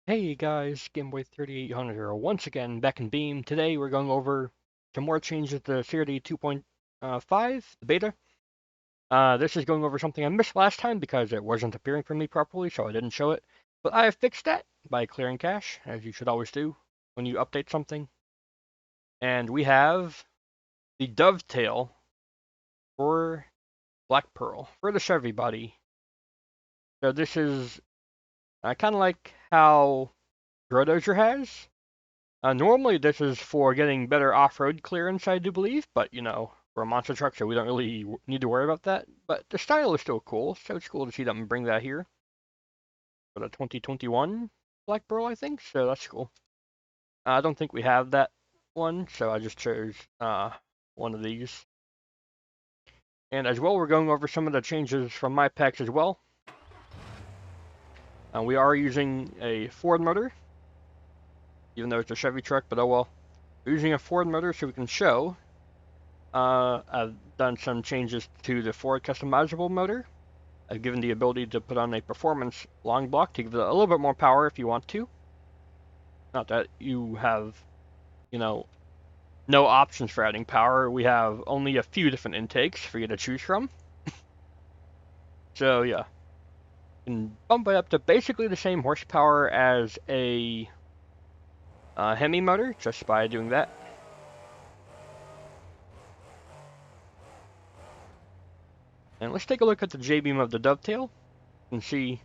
Hey guys, Gameboy 3800 here, once again back in Beam. Today we're going over some more changes to CRD 2.5, the beta. This is going over something I missed last time because it wasn't appearing for me properly, so I didn't show it. But I have fixed that by clearing cache, as you should always do when you update something. And we have the Dovetail for Black Pearl, for the Chevy body. So this is kind of like how Grodozer has. Normally, this is for getting better off-road clearance, I do believe, but we're a monster truck, so we don't really need to worry about that. But the style is still cool, so it's cool to see them bring that here for the 2021 Black Pearl, I think, so that's cool. I don't think we have that one, so I just chose one of these. And as well, we're going over some of the changes from my packs as well. We are using a Ford motor, even though it's a Chevy truck, but oh well. We're using a Ford motor so we can show. I've done some changes to the Ford customizable motor. I've given the ability to put on a performance long block to give it a little bit more power if you want to. Not that you have, no options for adding power. We have only a few different intakes for you to choose from. So yeah, you can bump it up to basically the same horsepower as a Hemi motor just by doing that. And let's take a look at the J-beam of the Dovetail and see.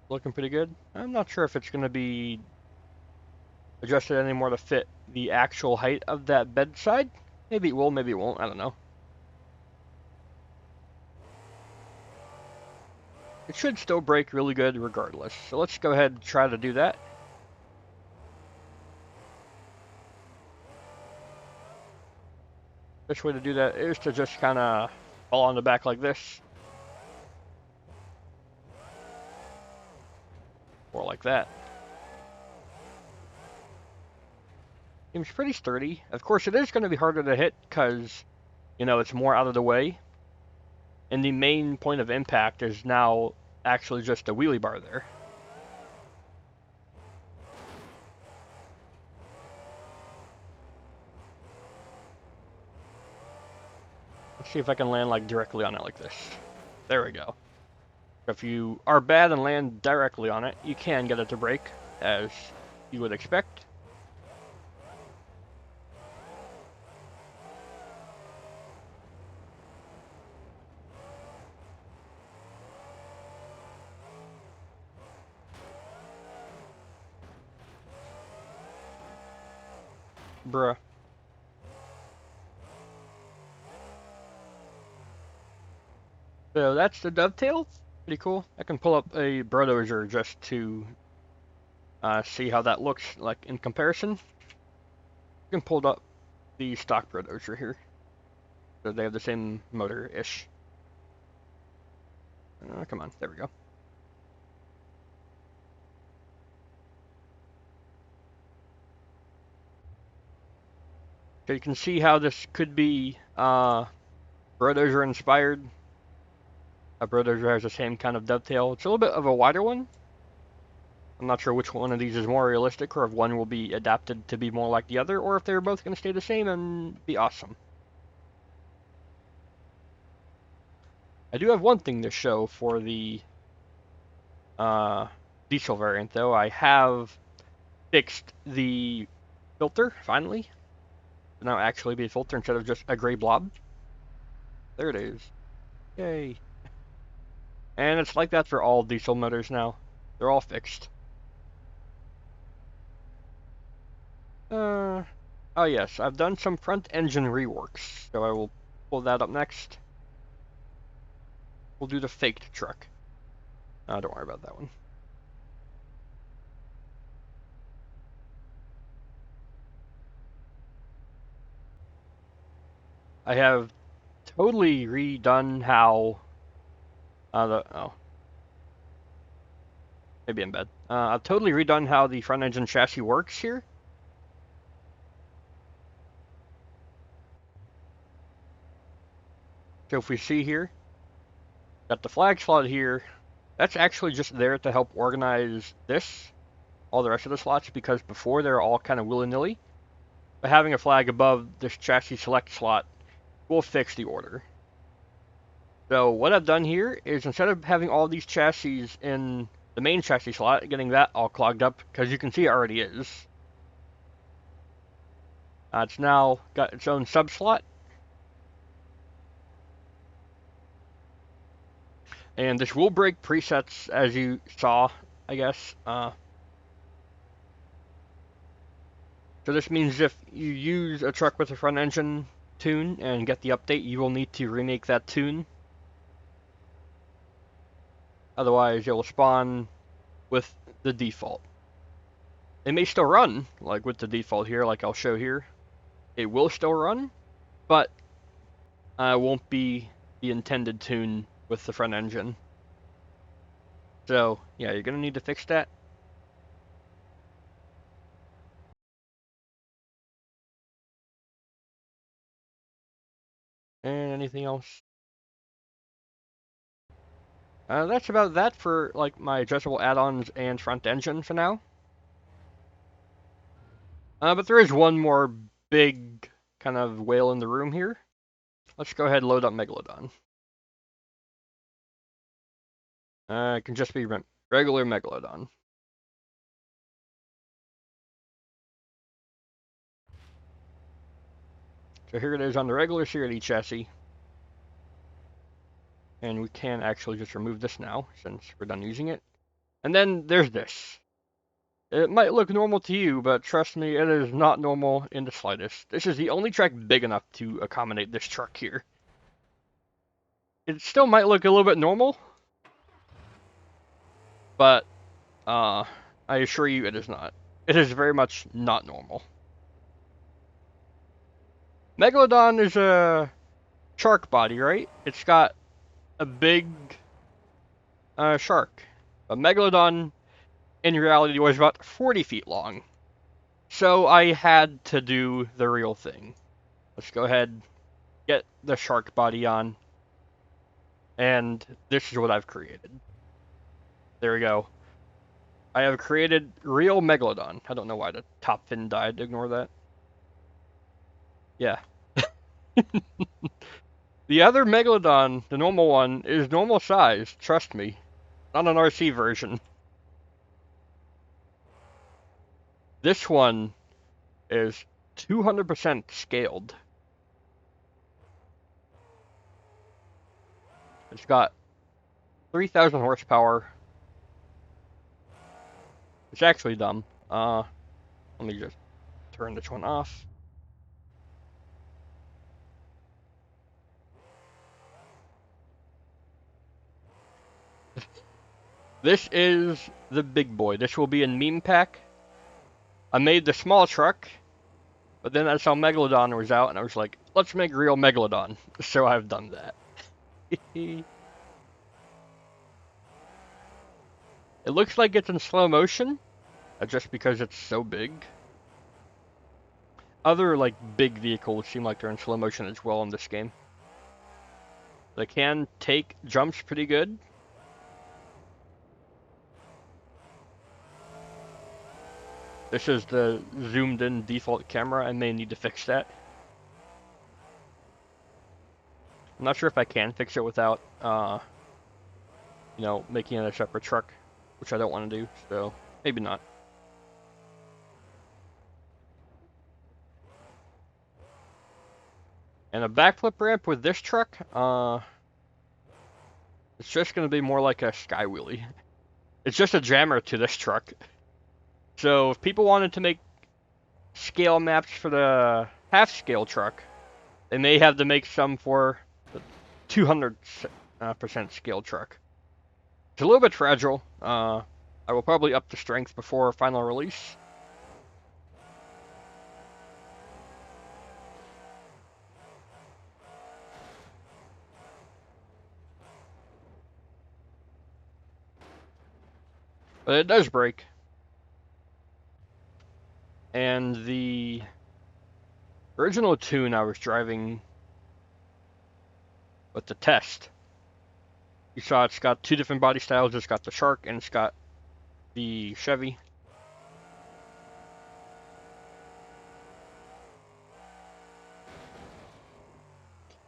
Looking pretty good. I'm not sure if it's going to be adjusted anymore to fit the actual height of that bedside. Maybe it will, maybe it won't, I don't know. It should still brake really good regardless. So let's go ahead and try to do that. Best way to do that is to just kind of fall on the back like this. Or like that. Seems pretty sturdy. Of course, it is going to be harder to hit because, it's more out of the way. And the main point of impact is now actually just a wheelie bar there. Let's see if I can land like directly on it like this. There we go. If you are bad and land directly on it, you can get it to brake, as you would expect. Bruh. So that's the Dovetail. Pretty cool. I can pull up a Brodozer just to see how that looks like in comparison. I can pull up the stock Brodozer here. So they have the same motor-ish. Come on, there we go. So you can see how this could be Brodozer inspired. A Brodozer has the same kind of dovetail. It's a little bit of a wider one. I'm not sure which one of these is more realistic, or if one will be adapted to be more like the other, or if they're both going to stay the same and be awesome. I do have one thing to show for the diesel variant, though. I have fixed the filter, finally. To now actually be a filter instead of just a gray blob. There it is. Yay. And it's like that for all diesel motors now. They're all fixed. Oh yes, I've done some front engine reworks, so I will pull that up next. We'll do the faked truck. Don't worry about that one. I have totally redone how maybe in bed. I've totally redone how the front engine chassis works here. So if we see here, got the flag slot here, That's actually just there to help organize all the rest of the slots, because before they're all kind of willy-nilly. But having a flag above this chassis select slot will fix the order. So what I've done here is, instead of having all these chassis in the main chassis slot, getting that all clogged up, because you can see it already is. It's now got its own sub-slot. And this will break presets, as you saw, I guess. So this means if you use a truck with a front engine tune and get the update, you will need to remake that tune. Otherwise, it will spawn with the default. It may still run, like with the default here, like I'll show here. It will still run, but it won't be the intended tune with the front engine. So, yeah, you're going to need to fix that. And anything else? That's about that for like my addressable add-ons and front engine for now. But there is one more big kind of whale in the room here. Let's go ahead and load up Megalodon. It can just be regular Megalodon. So here it is on the regular CRD chassis. And we can actually just remove this now, since we're done using it. And then there's this. It might look normal to you, but trust me, it is not normal in the slightest. This is the only track big enough to accommodate this truck here. It still might look a little bit normal, but I assure you it is not. It is very much not normal. Megalodon is a shark body, right? It's got a big shark. A Megalodon, in reality, was about 40 feet long. So I had to do the real thing. Let's go ahead, get the shark body on. And this is what I've created. There we go. I have created real Megalodon. I don't know why the top fin died. Ignore that. Yeah. The other Megalodon, the normal one, is normal size. Trust me. Not an RC version. This one is 200% scaled. It's got 3,000 horsepower. It's actually dumb. Let me just turn this one off. This is the big boy. This will be in meme pack. I made the small truck, but then I saw Megalodon was out, and I was like, let's make real Megalodon. So I've done that. It looks like it's in slow motion, just because it's so big. Other like big vehicles seem like they're in slow motion as well in this game. They can take jumps pretty good. This is the zoomed in default camera. I may need to fix that. I'm not sure if I can fix it without, making it a separate truck, which I don't want to do, so maybe not. And a backflip ramp with this truck, it's just going to be more like a sky wheelie. It's just a jammer to this truck. So if people wanted to make scale maps for the half-scale truck, they may have to make some for the 200% scale truck. It's a little bit fragile. I will probably up the strength before final release. But it does break. And the original tune I was driving with the test You saw it's got two different body styles. It's got the Shark and it's got the Chevy.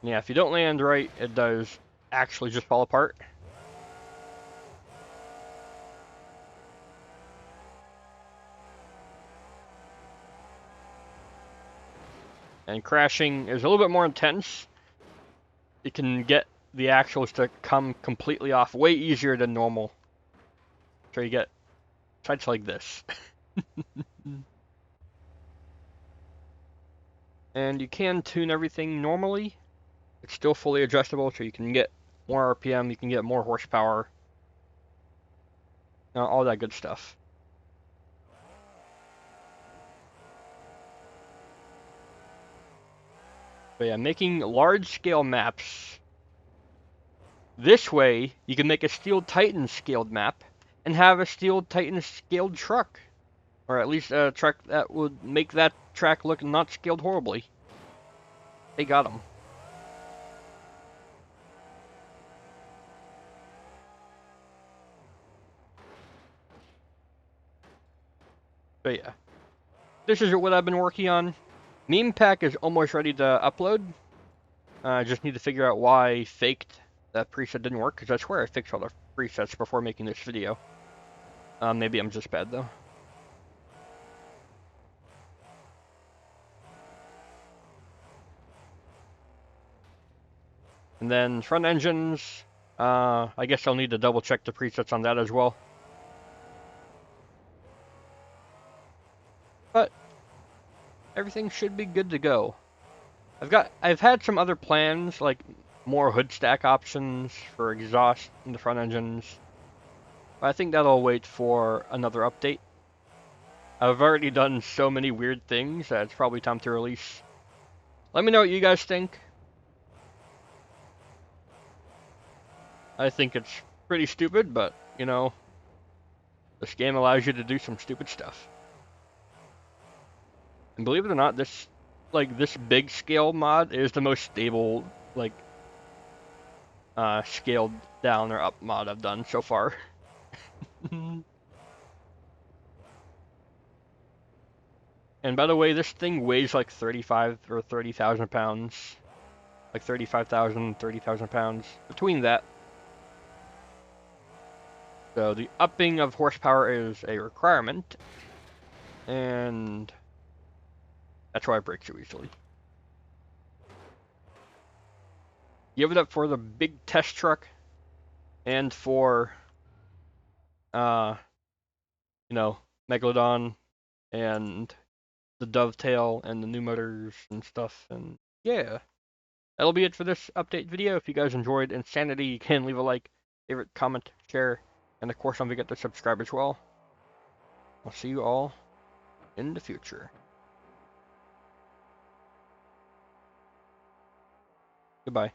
Yeah, if you don't land right, it does actually just fall apart. And crashing is a little bit more intense. You can get the axles to come completely off way easier than normal. So you get sights like this. And you can tune everything normally. It's still fully adjustable, so you can get more RPM, you can get more horsepower, all that good stuff. But yeah, making large-scale maps. This way, you can make a Steel Titan scaled map and have a Steel Titan scaled truck. Or at least a truck that would make that track look not scaled horribly. They got them. But yeah, this is what I've been working on. Meme pack is almost ready to upload. I just need to figure out why faked that preset didn't work, because I swear I fixed all the presets before making this video. Maybe I'm just bad though. And then front engines, I guess I'll need to double check the presets on that as well. But everything should be good to go. I've had some other plans, like more hood stack options for exhaust in the front engines. But I think that'll wait for another update. I've already done so many weird things that it's probably time to release. Let me know what you guys think. I think it's pretty stupid, but, you know, this game allows you to do some stupid stuff. And believe it or not, this big scale mod is the most stable, scaled down or up mod I've done so far. And by the way, this thing weighs like 35 or 30,000 pounds. Like 35,000, 30,000 pounds. Between that. So the upping of horsepower is a requirement. And that's why it breaks so easily. Give it up for the big test truck. And for, you know, Megalodon and the Dovetail and the new motors and stuff. And yeah. That'll be it for this update video. If you guys enjoyed Insanity, you can leave a like, favorite, comment, share, and of course don't forget to subscribe as well. I'll see you all in the future. Goodbye.